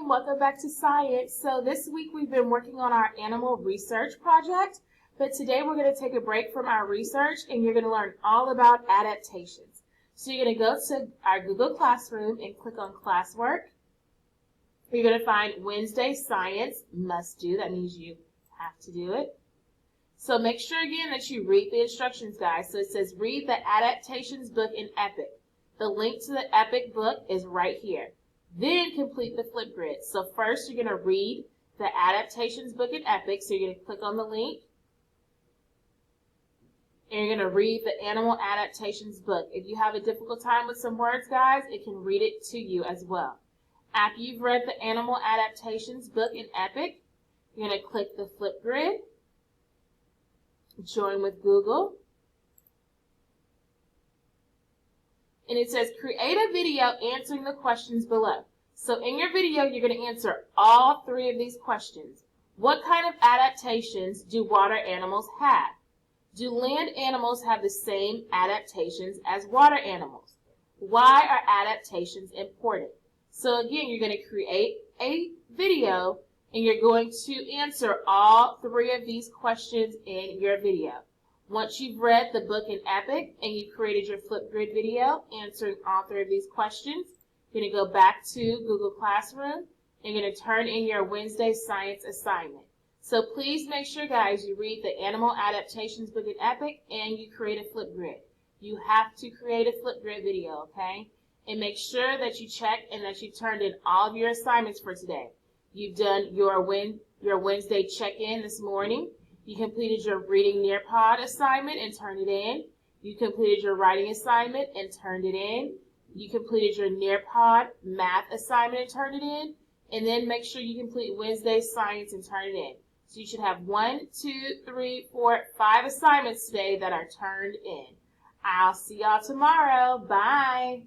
welcome back to Science. So this week we've been working on our animal research project, but today we're going to take a break from our research and you're going to learn all about adaptations. So you're going to go to our Google Classroom and click on Classwork. You're going to find Wednesday Science Must Do. That means you have to do it. So make sure again that you read the instructions, guys. So it says read the adaptations book in EPIC. The link to the EPIC book is right here. Then complete the Flipgrid. So first you're going to read the adaptations book in EPIC. So you're going to click on the link. And you're going to read the animal adaptations book. If you have a difficult time with some words, guys, it can read it to you as well. After you've read the animal adaptations book in EPIC, you're going to click the Flipgrid. Join with Google. And it says create a video answering the questions below. So in your video, you're going to answer all three of these questions. What kind of adaptations do water animals have? Do land animals have the same adaptations as water animals? Why are adaptations important? So again, you're going to create a video and you're going to answer all three of these questions in your video. Once you've read the book in EPIC and you've created your Flipgrid video answering all three of these questions, you're going to go back to Google Classroom and you're going to turn in your Wednesday Science assignment. So please make sure, guys, you read the animal adaptations book in EPIC and you create a Flipgrid. You have to create a Flipgrid video, okay? And make sure that you check and that you turned in all of your assignments for today. You've done your Wednesday check-in this morning. You completed your Reading Nearpod assignment and turned it in. You completed your writing assignment and turned it in. You completed your Nearpod math assignment and turned it in. And then make sure you complete Wednesday Science and turn it in. So you should have 1, 2, 3, 4, 5 assignments today that are turned in. I'll see y'all tomorrow. Bye.